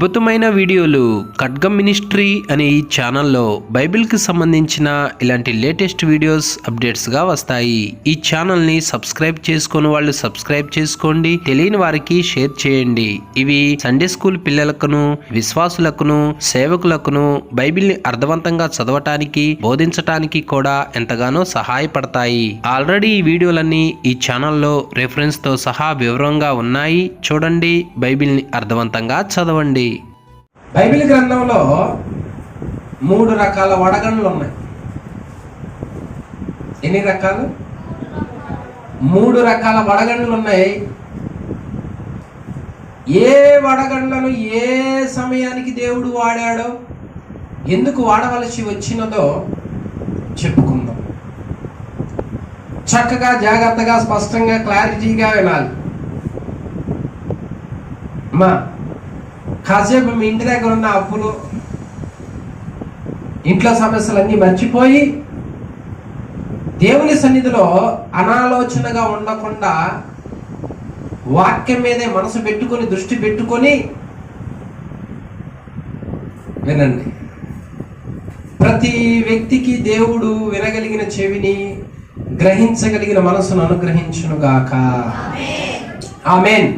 అద్భుతమైన వీడియోలు ఖడ్గం మినిస్ట్రీ అనే ఈ ఛానల్లో బైబిల్కి సంబంధించిన ఇలాంటి లేటెస్ట్ వీడియోస్ అప్డేట్స్గా వస్తాయి. ఈ ఛానల్ని సబ్స్క్రైబ్ చేసుకుని వాళ్ళు సబ్స్క్రైబ్ చేసుకోండి, తెలియని వారికి షేర్ చేయండి. ఇవి సండే స్కూల్ పిల్లలకును, విశ్వాసులకును, సేవకులకును బైబిల్ని అర్థవంతంగా చదవటానికి, బోధించటానికి కూడా ఎంతగానో సహాయపడతాయి. ఆల్రెడీ ఈ వీడియోలన్నీ ఈ ఛానల్లో రెఫరెన్స్తో సహా వివరంగా ఉన్నాయి. చూడండి, బైబిల్ని అర్థవంతంగా చదవండి. బైబిల్ గ్రంథంలో 3 రకాల వడగండ్లు ఉన్నాయి. ఎన్ని రకాలు? 3 రకాల వడగండ్లు ఉన్నాయి. ఏ వడగండ్లను ఏ సమయానికి దేవుడు వాడాడో, ఎందుకు వాడవలసి వచ్చినదో చెప్పుకుందాం. చక్కగా, జాగ్రత్తగా, స్పష్టంగా, క్లారిటీగా వినాలి. కాసేపు మీ ఇంటి దగ్గర ఉన్న అప్పులు, ఇంట్లో సమస్యలన్నీ మర్చిపోయి దేవుని సన్నిధిలో అనాలోచనగా ఉండకుండా వాక్యం మీదే మనసు పెట్టుకొని, దృష్టి పెట్టుకొని వినండి. ప్రతి వ్యక్తికి దేవుడు వినగలిగిన చెవిని, గ్రహించగలిగిన మనసును అనుగ్రహించునుగాక. ఆమేన్.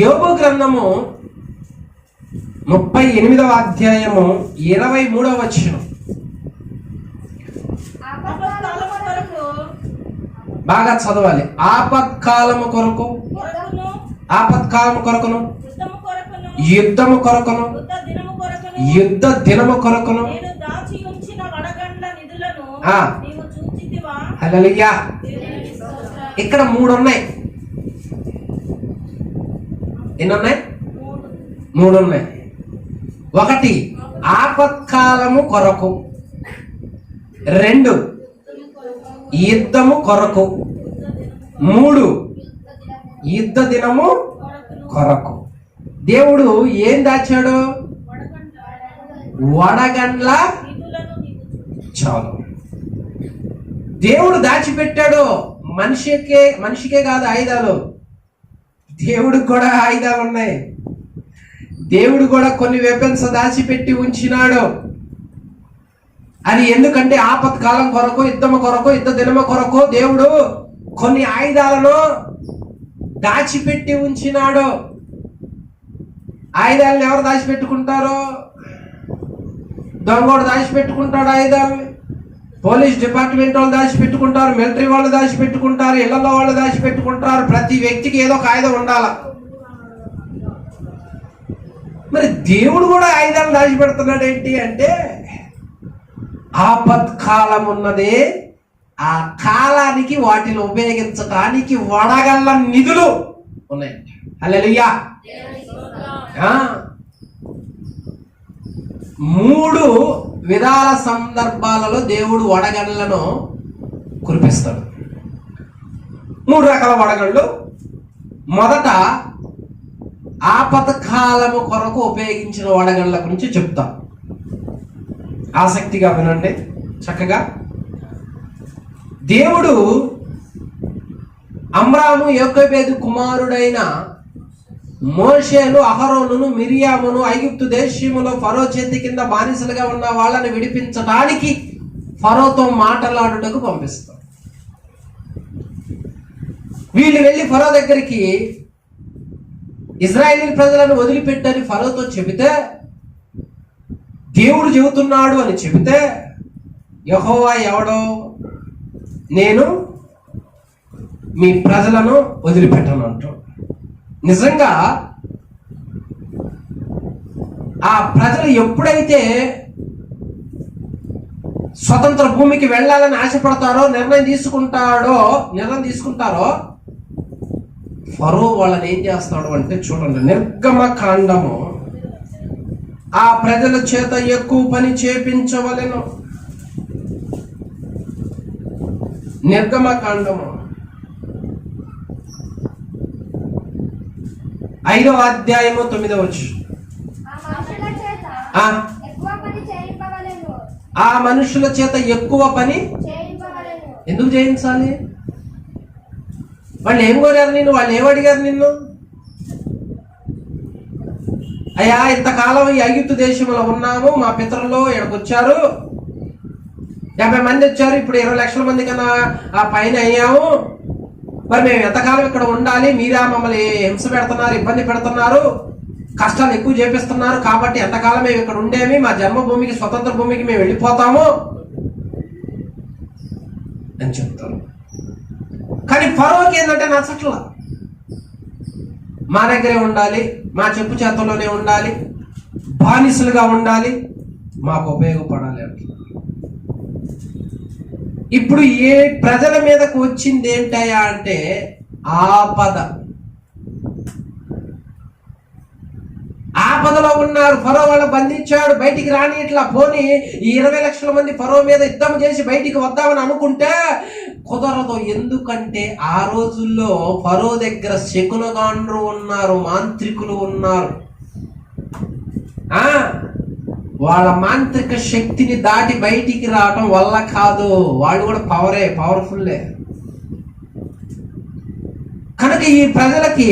యోబు గ్రంథము 38వ అధ్యాయము 23వ వచనం. బాగా చదవాలి. ఆపత్కాలము కొరకు, ఆపత్కాలము కొరకును, యుద్ధము కొరకును, యుద్ధ దినము కొరకును. హల్లెలూయా. ఇక్కడ 3 ఉన్నాయి. ఎన్ని ఉన్నాయి? 3 ఉన్నాయి. 1 ఆపత్కాలము కొరకు, 2 యుద్ధము కొరకు, 3 యుద్ధ దినము కొరకు. దేవుడు ఏం దాచాడు? వడగండ్ల. చాలు. దేవుడు దాచిపెట్టాడు. మనిషికే కాదు ఆయుధాలు, దేవుడికి కూడా ఆయుధాలు ఉన్నాయి. దేవుడు కూడా కొన్ని వెపన్స్ దాచిపెట్టి ఉంచినాడు. అది ఎందుకంటే ఆపత్కాలం కొరకు, యుద్ధము కొరకు, యుద్ధ దినము కొరకు దేవుడు కొన్ని ఆయుధాలను దాచిపెట్టి ఉంచినాడు. ఆయుధాలను ఎవరు దాచిపెట్టుకుంటారు? దొంగోడు దాచిపెట్టుకుంటాడు ఆయుధాలని, పోలీస్ డిపార్ట్మెంట్ వాళ్ళు దాచిపెట్టుకుంటారు, మిలిటరీ వాళ్ళు దాచిపెట్టుకుంటారు, ఇళ్లలో వాళ్ళు దాచిపెట్టుకుంటారు. ప్రతి వ్యక్తికి ఏదో ఒక ఆయుధం ఉండాల. మరి దేవుడు కూడా ఆయుధాలు దాచిపెడుతున్నాడు. ఏంటి అంటే ఆపత్కాలం ఉన్నదే, ఆ కాలానికి వాటిని ఉపయోగించడానికి వడగళ్ళ నిధులు ఉన్నాయి. హల్లెలూయా. 3 విధాల సందర్భాలలో దేవుడు వడగండ్లను కురిపిస్తాడు. 3 రకాల వడగండ్లు. మొదట ఆపత్కాలము కొరకు ఉపయోగించిన వడగండ్ల గురించి చెప్తా. ఆసక్తిగా వినండి చక్కగా. దేవుడు అమ్రాము, యోకోబేదు కుమారుడైన మోషేను, అహరోనును, మిరియామును ఐగుప్తు దేశములో ఫరో చేతి కింద బానిసలుగా ఉన్న వాళ్ళని విడిపించడానికి ఫరోతో మాటలాడుటకు పంపిస్తాడు. వీళ్ళు వెళ్ళి ఫరో దగ్గరికి ఇజ్రాయేల్ ప్రజలను వదిలిపెట్టని ఫరోతో చెబితే, దేవుడు చెబుతున్నాడు అని చెబితే, యెహోవా ఎవడో, నేను మీ ప్రజలను వదిలిపెట్టను అంటాడు. నిజంగా ఆ ప్రజలు ఎప్పుడైతే స్వతంత్ర భూమికి వెళ్ళాలని ఆశపడతారో, నిర్ణయం తీసుకుంటారో ఫరో వాళ్ళని ఏం చేస్తాడు అంటే చూడండి, నిర్గమకాండము, ఆ ప్రజల చేత ఎక్కువ పని చేపించవలెను. నిర్గమకాండము 5వ అధ్యాయము 9వ వచనం. ఆ మనుషుల చేత ఎక్కువ పని ఎందుకు చేయించాలి? వాళ్ళు ఏం కోరారు నిన్ను? వాళ్ళు ఏమడిగారు నిన్ను? అయ్యా ఇంతకాలం ఈ ఐగుప్తు దేశంలో ఉన్నాము, మా పితరులు ఇక్కడికి వచ్చారు, 50 మంది వచ్చారు, ఇప్పుడు 20 లక్షల మంది కన్నా ఆ పైన అయ్యాము, మరి మేము ఎంతకాలం ఇక్కడ ఉండాలి, మీరా మమ్మల్ని హింస పెడుతున్నారు, ఇబ్బంది పెడుతున్నారు, కష్టాలు ఎక్కువ చేపిస్తున్నారు, కాబట్టి ఎంతకాలం మేము ఇక్కడ ఉండేమి, మా జన్మభూమికి స్వతంత్ర భూమికి మేము వెళ్ళిపోతాము అని చెప్తారు. కానీ ఫరోకి ఏంటంటే నచ్చట్లా, మా దగ్గరే ఉండాలి, మా చెప్పు చేతల్లోనే ఉండాలి, బానిసలుగా ఉండాలి, మాకు ఉపయోగపడాలి అంటే. ఇప్పుడు ఏ ప్రజల మీదకు వచ్చింది ఏంటయ్యా అంటే ఆపదలో ఉన్నారు. ఫరో వాళ్ళు బంధించాడు, బయటికి రాని ఇట్లా పోని ఈ 20 లక్షల మంది ఫరో మీద యుద్ధం చేసి బయటికి వద్దామని అనుకుంటే కుదరదు. ఎందుకంటే ఆ రోజుల్లో ఫరో దగ్గర శకునగాండ్రు ఉన్నారు, మాంత్రికులు ఉన్నారు. వాళ్ళ మాంత్రిక శక్తిని దాటి బయటికి రావటం వల్ల కాదు, వాళ్ళు కూడా పవర్ఫుల్లే. కనుక ఈ ప్రజలకి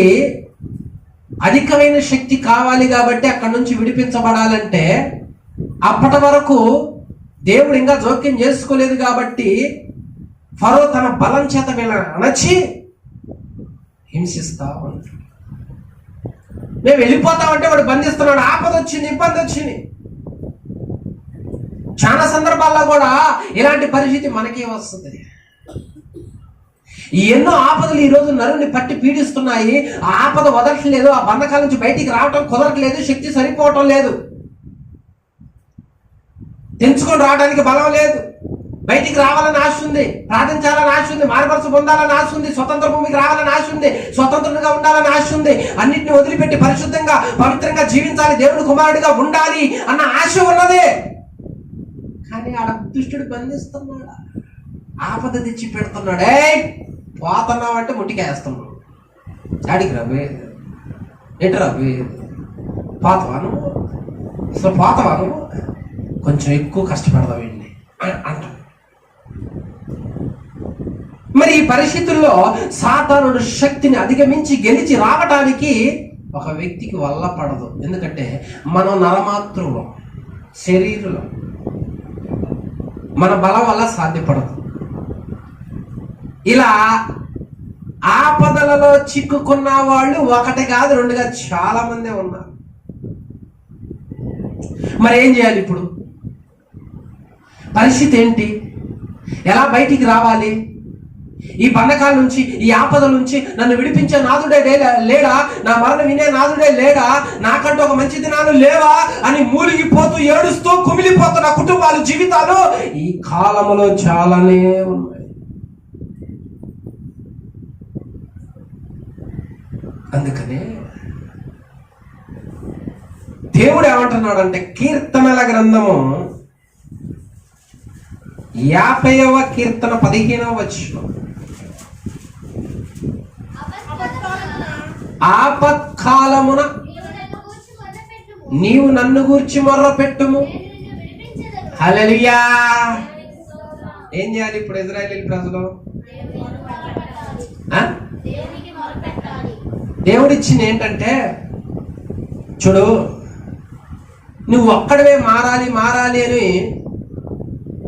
అధికమైన శక్తి కావాలి కాబట్టి అక్కడి నుంచి విడిపించబడాలంటే అప్పటి వరకు దేవుడు ఇంకా జోక్యం చేసుకోలేదు కాబట్టి ఫరో తన బలం చేత వీళ్ళని అణచి హింసిస్తా ఉంటాడు. మేము వెళ్ళిపోతామంటే వాడు బంధిస్తున్నాడు, ఆపద వచ్చింది, ఇబ్బంది వచ్చింది. చాలా సందర్భాల్లో కూడా ఇలాంటి పరిస్థితి మనకే వస్తుంది. ఎన్నో ఆపదలు ఈ రోజు నరుని పట్టి పీడిస్తున్నాయి. ఆ ఆపద వదలట్లేదు, ఆ బంధకాల నుంచి బయటికి రావటం కుదరట్లేదు, శక్తి సరిపోవటం లేదు, తెంచుకొని రావడానికి బలం లేదు, బయటికి రావాలని ఆశ ఉంది, ప్రార్థించాలని ఆశ ఉంది, మార్గదర్శనం పొందాలని ఆశ ఉంది, స్వతంత్ర భూమికి రావాలని ఆశ ఉంది, స్వతంత్రంగా ఉండాలని ఆశ ఉంది, అన్నింటిని వదిలిపెట్టి పరిశుద్ధంగా పవిత్రంగా జీవించాలి, దేవుని కుమారుడిగా ఉండాలి అన్న ఆశ ఉన్నది. కానీ ఆడ దుష్టుడు బంధిస్తున్నాడు, ఆపద తెచ్చి పెడుతున్నాడు. పోతున్నావు అంటే ముట్టికేస్తున్నాడు. అడిగి రవి ఎటు రవి పోతావాను, అసలు పోతావాను, కొంచెం ఎక్కువ కష్టపడదాం ఏంటి అంటాడు. మరి ఈ పరిస్థితుల్లో సాతానుడు శక్తిని అధిగమించి గెలిచి రావడానికి ఒక వ్యక్తికి వల్ల పడదు. ఎందుకంటే మనం నరమాతృలం, శరీరులం, మన బలం వల్ల సాధ్యపడదు. ఇలా ఆపదలలో చిక్కుకున్న వాళ్ళు ఒకటి కాదు, 2 కాదు, చాలా మందే ఉన్నారు. మరి ఏం చేయాలి? ఇప్పుడు పరిస్థితి ఏంటి? ఎలా బయటికి రావాలి? ఈ బంధకాల నుంచి, ఈ ఆపదల నుంచి నన్ను విడిపించే నాదుడే లేడా, నా మరణం వినే నాదుడే లేడా, నాకంటూ ఒక మంచి దినాలు లేవా అని మూలిగిపోతూ ఏడుస్తూ కుమిలిపోతున్న కుటుంబాలు, జీవితాలు ఈ కాలంలో చాలానే ఉన్నాయి. అందుకనే దేవుడు ఏమంటున్నాడంటే కీర్తనల గ్రంథము 50వ కీర్తన 15వ వచనం, ఆపత్కాలమున నీవు నన్ను గూర్చి మొర్ర పెట్టుము. హల్లెలూయా. ఏం చేయాలి ఇప్పుడు ఇజ్రాయేలు ప్రజలు? దేవుడిచ్చింది ఏంటంటే, చూడు, నువ్వు ఒక్కడవే మారాలి అని,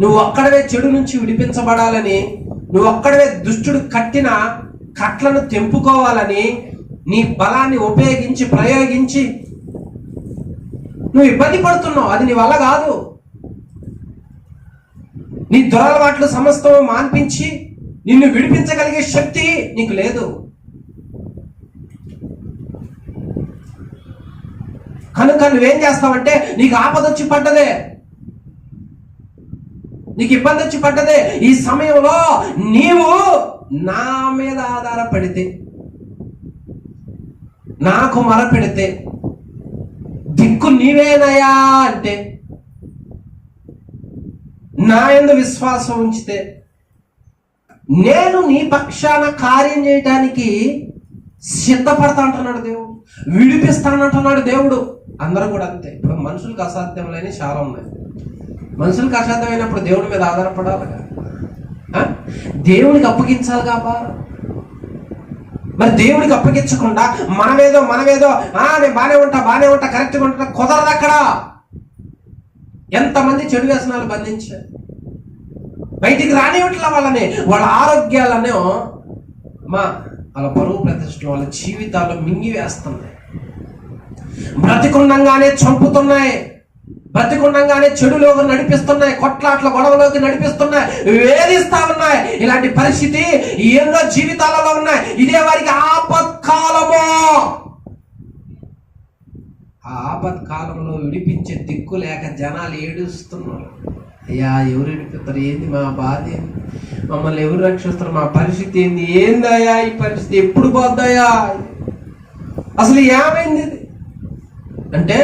నువ్వు ఒక్కడవే చెడు నుంచి విడిపించబడాలని, నువ్వు ఒక్కడవే దుష్టుడు కట్టిన కట్లను తెంపుకోవాలని నీ బలాన్ని ఉపయోగించి ప్రయోగించి నువ్వు ఇబ్బంది పడుతున్నావు. అది నీ వల్ల కాదు. నీ దురలవాట్లు సమస్తము మాన్పించి నిన్ను విడిపించగలిగే శక్తి నీకు లేదు. కనుక నువ్వేం చేస్తావంటే, నీకు ఆపద వచ్చి పడ్డదే, నీకు ఇబ్బంది వచ్చి పడ్డదే, ఈ సమయంలో నీవు నా మీద ఆధారపడితే, నాకు మొరపెడితే, దిక్కు నీవేనయా అంటే, నా యందు విశ్వాసం ఉంచితే, నేను నీ పక్షాన కార్యం చేయడానికి సిద్ధపడతా అంటున్నాడు దేవుడు, విడిపిస్తానంటున్నాడు దేవుడు. అందరూ కూడా అంతే. ఇప్పుడు మనుషులకు అసాధ్యములైనవి చాలా ఉన్నాయి. మనుషులకు అసాధ్యమైనప్పుడు దేవుడి మీద ఆధారపడాలిగా, దేవునికి అప్పగించాలిగా. మరి దేవుడికి అప్పగించకుండా మనమేదో నేను బానే ఉంటా కరెక్ట్గా ఉంటా కుదరదు అక్కడ. ఎంతమంది చెడు వ్యసనాలు బంధించారు, బయటికి రానివ్వట్ల వాళ్ళని, వాళ్ళ ఆరోగ్యాలనే వాళ్ళ పరువు ప్రతిష్టలు వాళ్ళ జీవితాల్లో మింగి వేస్తున్నాయి, బ్రతికుండంగానే చంపుతున్నాయి, బ్రతికుండంగానే చెడులోకి నడిపిస్తున్నాయి, కొట్లాట్ల గొడవలోకి నడిపిస్తున్నాయి, వేధిస్తా ఉన్నాయి. ఇలాంటి పరిస్థితి ఎన్నో జీవితాలలో ఉన్నాయి. ఇదే వారికి ఆపత్కాలము. ఆ ఆపత్కాలంలో విడిపించే దిక్కు లేక జనాలు ఏడుస్తున్నారు. అయ్యా ఎవరు విడిపిస్తారు, ఏంది మా బాధ, మమ్మల్ని ఎవరు రక్షిస్తారు, మా పరిస్థితి ఏంది, ఏందయ్యా ఈ పరిస్థితి, ఎప్పుడు పోద్దయ్యా, అసలు ఏమైంది అంటే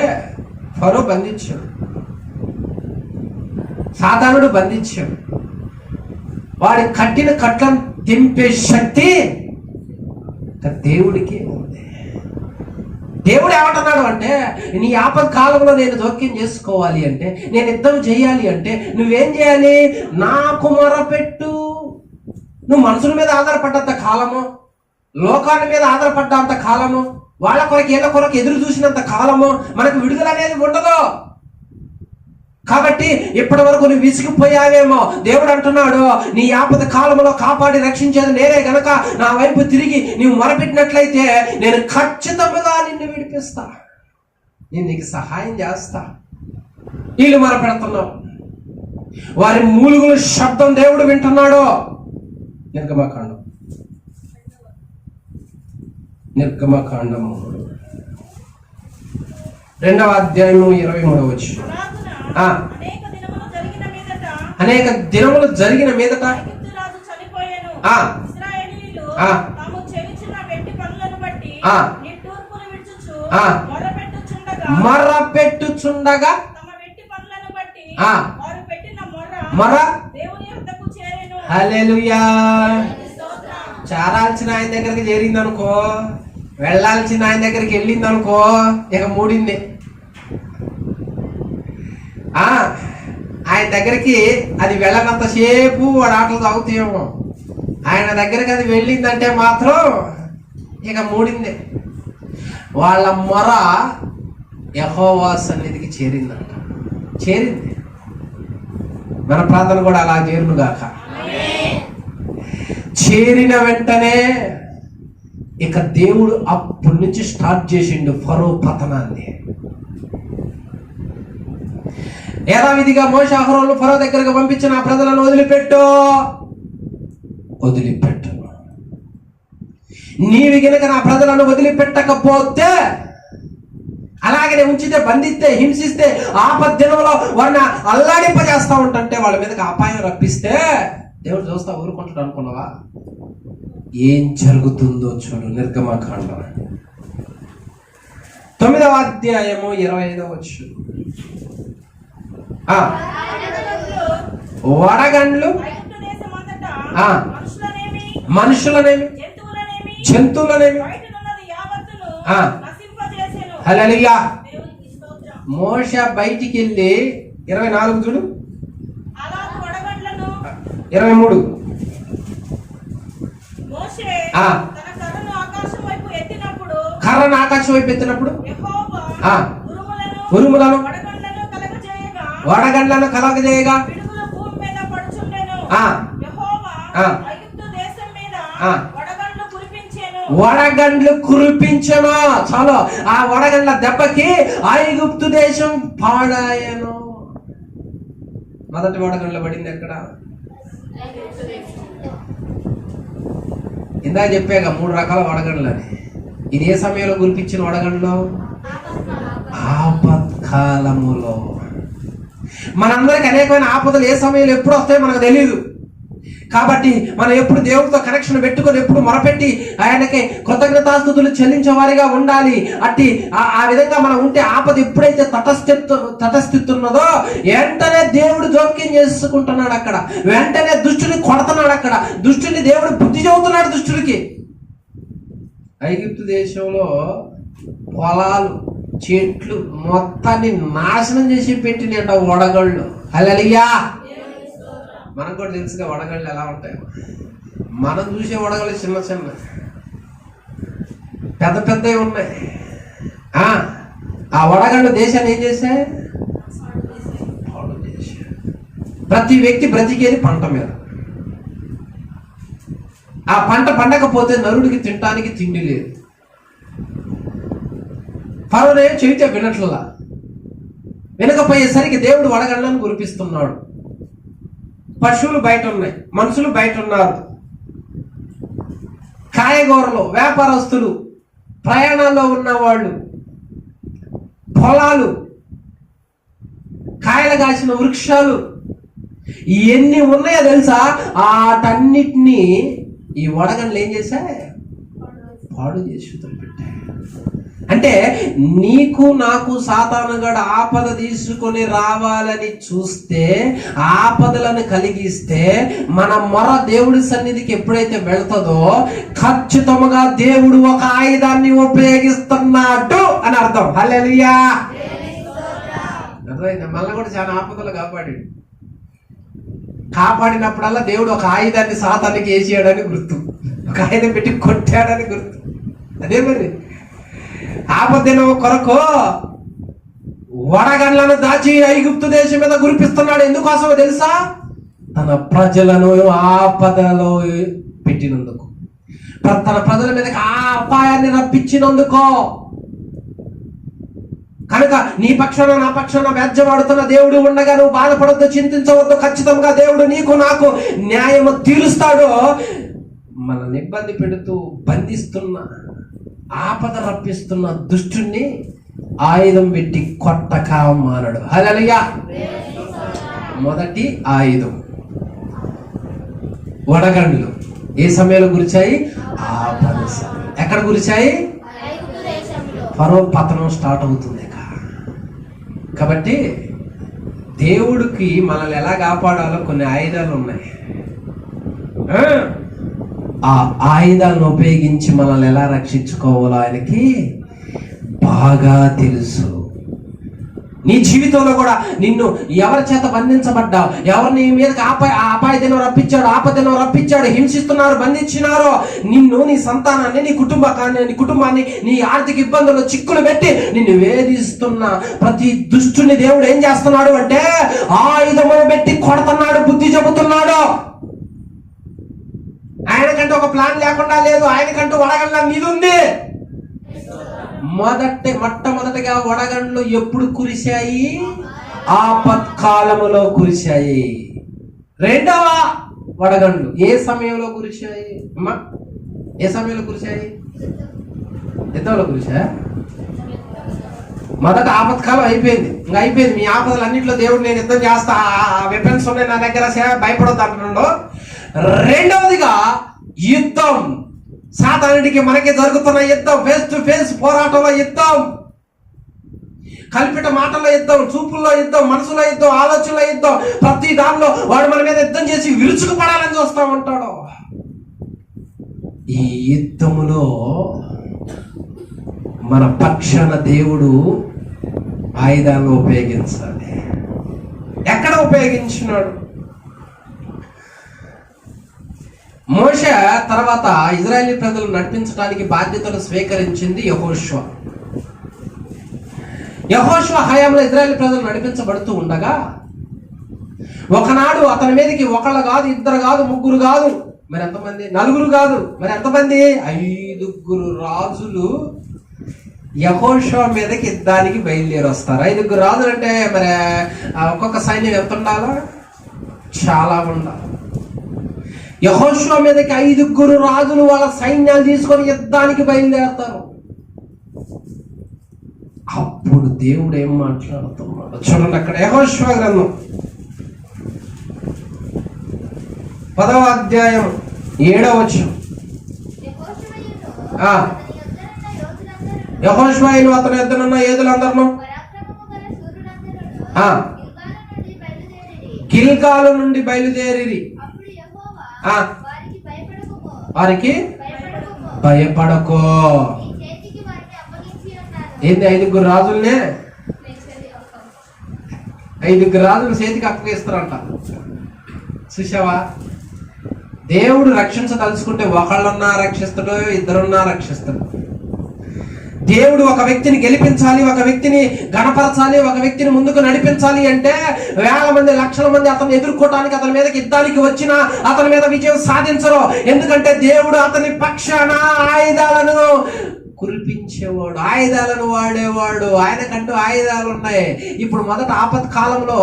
ఫరో బంధించాడు, సాతానుడు బంధించాడు. వాడి కట్టిన కట్లను తెంపే శక్తి దేవుడికి ఉంది. దేవుడు ఏమంటున్నాడు అంటే, నీ ఆపద కాలంలో నేను జోక్యం చేసుకోవాలి అంటే, నేను యుద్ధం చేయాలి అంటే నువ్వేం చేయాలి, నాకు మొరపెట్టు. నువ్వు మనుషుల మీద ఆధారపడ్డంత కాలము, లోకాల మీద పడ్డంత కాలము, వాళ్ళ కొరకు ఏళ్ళ కొరకు ఎదురు చూసినంత కాలము మనకు విడుదల అనేది ఉండదు. కాబట్టి ఇప్పటి వరకు నువ్వు విసిగిపోయావేమో. దేవుడు అంటున్నాడు, నీ ఆపద కాలంలో కాపాడి రక్షించేది నేనే గనక నా వైపు తిరిగి నీవు మొరపెట్టినట్లయితే నేను ఖచ్చితంగా నిన్ను విడిపిస్తా, నేను నీకు సహాయం చేస్తా. వీళ్ళు మొరపెడుతున్నావు, వారి మూలుగుల శబ్దం దేవుడు వింటున్నాడు. నిర్గమకాండము 2వ అధ్యాయము 23వ వచనం. అనేక దినములు జరిగిన మీదట మొర్రపెట్టుచుండగా హల్లెలూయా. చేరాల్సిన ఆయన దగ్గరికి చేరిందనుకో, వెళ్ళాల్సిన ఆయన దగ్గరికి వెళ్ళిందనుకో, ఇక మూడింది. ఆయన దగ్గరికి అది వెళ్ళనంతసేపు వాడు ఆటలు తాగుతాయేమో, ఆయన దగ్గరికి అది వెళ్ళిందంటే మాత్రం ఇక మూడింది. వాళ్ళ మొర యెహోవా సన్నిధికి చేరిందంట, చేరింది. మన ప్రార్థన కూడా అలా చేరునుగాక. చేరిన వెంటనే ఇక దేవుడు అప్పటి నుంచి స్టార్ట్ చేసిండు ఫరో పతనాన్ని. యథావిధిగా మోషే అహరోనులు ఫరో దగ్గరకు పంపించిన ఆ ప్రజలను వదిలిపెట్టు. నీవి గనక నా ప్రజలను వదిలిపెట్టకపోతే, అలాగనే ఉంచితే, బంధిస్తే, హింసిస్తే, ఆపద్దినంలో వారిని అల్లాడింపజేస్తా ఉంటే, వాళ్ళ మీదకి అపాయం రప్పిస్తే దేవుడు చూస్తా ఊరుకుంటాడు అనుకున్నావా? ఏం జరుగుతుందో చూడు. నిర్గమకాండం 9వ అధ్యాయము 25వ వచనం. వడగండ్లు మనుషులనేమి జంతువులనేమి హల్లెలూయా. మోషే బయటికి వెళ్ళి 24 చూడు, 23 కర్రను ఆకాశం వైపు ఎత్తినప్పుడు ఉరుములను వడగండ్లను కలగజేయగా వడగండ్లు కురిపించను. చాలు, ఆ వడగండ్ల దెబ్బకి ఐగుప్తు దేశం పాడాయను. మొదటి వడగండ్ల పడింది ఎక్కడ? ఇందాక చెప్పాక 3 రకాల వడగండ్లని. ఇది ఏ సమయంలో కురిపించిన వడగండ్లు? ఆపత్కాలములో. మనందరికి అనేకమైన ఆపదలు ఏ సమయంలో ఎప్పుడు వస్తాయో మనకు తెలియదు. కాబట్టి మనం ఎప్పుడు దేవుడితో కనెక్షన్ పెట్టుకొని ఎప్పుడు మొరపెట్టి ఆయనకి కృతజ్ఞతాస్తుతులు చెల్లించే వారిగా ఉండాలి. అట్టి ఆ విధంగా మనం ఉంటే ఆపద ఎప్పుడైతే తటస్థితున్నదో వెంటనే దేవుడు జోక్యం చేసుకుంటున్నాడు. అక్కడ వెంటనే దుష్టుని కొడుతున్నాడు. అక్కడ దుష్టుని దేవుడు బుద్ధి చెబుతున్నాడు. దుష్టుడికి ఐగుప్తు దేశంలో పొలాలు, చెట్లు మొత్తాన్ని నాశనం చేసి పెట్టినట వడగళ్ళు. హల్లెలూయా. మనకు కూడా తెలుసుగా వడగళ్ళు ఎలా ఉంటాయి. మనం చూసే వడగళ్ళు చిన్న చిన్న, పెద్ద పెద్దవి ఉన్నాయి. ఆ వడగండ్లు దేశాన్ని ఏం చేశాయి? పాడు చేశాయి. ప్రతి వ్యక్తి బ్రతికేది పంట మీద. ఆ పంట పండకపోతే నరుడికి తినటానికి తిండి లేదు. ఫరోనే చెబితే వినట్లా. వినకపోయేసరికి దేవుడు వడగండ్లను కురిపిస్తున్నాడు. పశువులు బయట ఉన్నాయి, మనుషులు బయట ఉన్నారు. కాయగూరలు, వ్యాపారస్తులు, ప్రయాణాల్లో ఉన్నవాళ్ళు, పొలాలు, కాయలు కాసిన వృక్షాలు ఎన్ని ఉన్నాయో తెలుసా? వాటన్నిటినీ ఈ వడగండ్లు ఏం చేశాయి? పాడు చేసి వదిలిపెట్టాయి. అంటే నీకు నాకు సాతానుగాడు ఆపద తీసుకొని రావాలని చూస్తే, ఆపదలను కలిగిస్తే, మన మొర దేవుడి సన్నిధికి ఎప్పుడైతే వెళ్తుందో ఖచ్చితంగా దేవుడు ఒక ఆయుధాన్ని ఉపయోగిస్తున్నాడు అని అర్థం. హల్లెలూయా. అర్థమైందా? మళ్ళీ కూడా చాలా ఆపదలు కాపాడినప్పుడల్లా దేవుడు ఒక ఆయుధాన్ని సాతానికి వేసాడని గుర్తు, ఒక ఆయుధం పెట్టి కొట్టాడని గుర్తు. అదే మరి ఆపదినం కొరకు వడగండ్లను దాచి ఐగుప్తు దేశం మీద కురిపిస్తున్నాడు. ఎందుకోసమో తెలుసా? తన ప్రజలను ఆపదలో పెట్టినందుకు, తన ప్రజల మీదకి ఆ అపాయాన్ని రప్పించినందుకో. కనుక నీ పక్షాన నా పక్షాన వ్యాజ్యమాడుతున్న దేవుడు ఉండగా నువ్వు బాధపడొద్దు, చింతించవద్దు. ఖచ్చితంగా దేవుడు నీకు నాకు న్యాయము తీరుస్తాడు. మనల్ని ఇబ్బంది పెడుతూ బంధిస్తున్న, ఆపద రప్పిస్తున్న దుష్టుణ్ణి ఆయుధం పెట్టి కొట్టక మానడు. హల్లెలూయా. మొదటి ఆయుధం వడగండ్లు. ఏ సమయంలో గురిచాయి? ఆపద సమయం. ఎక్కడ గురిచాయి? ఫరో పతనం స్టార్ట్ అవుతుంది. కాబట్టి దేవుడికి మనల్ని ఎలా కాపాడాలో కొన్ని ఆయుధాలు ఉన్నాయి. ఆ ఆయుధాలను ఉపయోగించి మనల్ని ఎలా రక్షించుకోవాలో ఆయనకి బాగా తెలుసు. నీ జీవితంలో కూడా నిన్ను ఎవరి చేత బంధించబడ్డావు, ఎవరు నీ మీదకి అపాయదినం రప్పించాడు, హింసిస్తున్నారు, బంధించినారో, నిన్ను, నీ సంతానాన్ని, నీ కుటుంబాన్ని నీ ఆర్థిక ఇబ్బందులు చిక్కులు పెట్టి నిన్ను వేధిస్తున్న ప్రతి దుష్టుని దేవుడు ఏం చేస్తున్నాడు అంటే ఆయుధములు పెట్టి కొడుతున్నాడు, బుద్ధి చెబుతున్నాడు. ఆయనకంటే ఒక ప్లాన్ లేకుండా లేదు. ఆయనకంటూ వడగండ్ల నీది ఉంది. మొట్టమొదటిగా వడగండ్లు ఎప్పుడు కురిశాయి? ఆపత్కాలములో కురిశాయి. రెండవ వడగండ్లు ఏ సమయంలో కురిశాయి? అమ్మా, ఏ సమయంలో కురిశాయి? యుద్ధంలో కురిశాయా? మొదట ఆపత్కాలం అయిపోయింది, ఇంకా అయిపోయింది. మీ ఆపదలు అన్నింటిలో దేవుడు నేను యుద్ధం చేస్తా, వెపన్స్ ఉన్నాయి నా దగ్గర, భయపడొద్దు అంటున్నాడు. రెండవదిగా యుద్ధం, సాతానుడికి మనకి జరుగుతున్న యుద్ధం, ఫేస్ టు ఫేస్ పోరాటంలో యుద్ధం, కల్పిత మాటల్లో యుద్ధం, చూపుల్లో యుద్ధం, మనసులో యుద్ధం, ఆలోచనలో యుద్ధం. ప్రతి దానిలో వాడు మన మీద యుద్ధం చేసి విరుచుకుపడాలని చూస్తూ ఉంటాడు. ఈ యుద్ధములో మన పక్షాన దేవుడు ఆయుధాలను ఉపయోగించాలి. ఎక్కడ ఉపయోగించినాడు? మోషే తర్వాత ఇజ్రాయేలీ ప్రజలు నడిపించడానికి బాధ్యతలు స్వీకరించింది యెహోషువ. యెహోషువ హయాంలో ఇజ్రాయేలీ ప్రజలు నడిపించబడుతూ ఉండగా ఒకనాడు అతని మీదకి ఒకళ్ళు కాదు, ఇద్దరు కాదు, ముగ్గురు కాదు, మరి ఎంతమంది? నలుగురు కాదు, మరి ఎంతమంది? 5 రాజులు యెహోషువ మీదకి యుద్ధానికి బయలుదేరి వస్తారు. 5 రాజులు అంటే మరి ఒక్కొక్క సైన్యం ఎంత ఉండాలో? చాలా ఉండాలి. యెహోషువ మీదకి 5 రాజులు వాళ్ళ సైన్యాలు తీసుకొని యుద్ధానికి బయలుదేరుతారు. అప్పుడు దేవుడు ఏం మాట్లాడుతున్నాడు చూడండి. అక్కడ యెహోషువ గ్రంథం 10వ అధ్యాయం 7వ వచనం. యెహోషువను అతని యొద్దనున్న యోధులందరూ గిల్గాలు నుండి బయలుదేరి వారికి భయపడకో. ఏంది? 5 రాజులనే 5 రాజులు చేతికి అప్పగిస్తారంట. చూసావా? దేవుడు రక్షించదలుచుకుంటే ఒకళ్ళున్నా రక్షిస్తాడు, ఇద్దరున్నా రక్షిస్తాడు. దేవుడు ఒక వ్యక్తిని గెలిపించాలి, ఒక వ్యక్తిని గణపరచాలి, ఒక వ్యక్తిని ముందుకు నడిపించాలి అంటే వేల మంది లక్షల మంది అతను ఎదుర్కోవటానికి, అతని మీదకి యుద్ధానికి వచ్చినా అతని మీద విజయం సాధించరు. ఎందుకంటే దేవుడు అతని పక్షాన ఆయుధాలను కురిపించేవాడు, ఆయుధాలను వాడేవాడు. ఆయనకంటూ ఆయుధాలు ఉన్నాయి. ఇప్పుడు మొదట ఆపత్ కాలంలో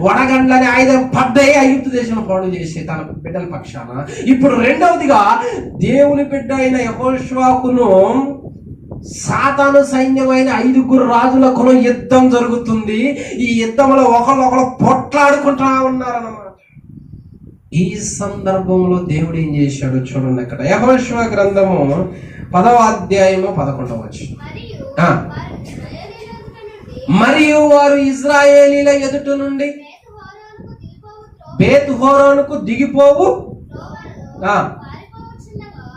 వడగండ్లని ఆయుధం పడ్డాయి, ఐగుప్తు దేశం పాడు చేసి తన బిడ్డల పక్షాన. ఇప్పుడు రెండవదిగా దేవుని బిడ్డ అయిన యెహోషువకును సాతాను సైన్యమైన 5 రాజులకు యుద్ధం జరుగుతుంది. ఈ యుద్ధంలో ఒకళ్ళు పొట్లాడుకుంటా ఉన్నారన్నమాట. ఈ సందర్భంలో దేవుడు ఏం చేశాడు చూడండి. అక్కడ యెహోషువ గ్రంథము 10వ అధ్యాయము 11వ వచనం. మరియు వారు ఇశ్రాయేలీల ఎదుట నుండి బేత్‌హోరోనుకు దిగిపోవు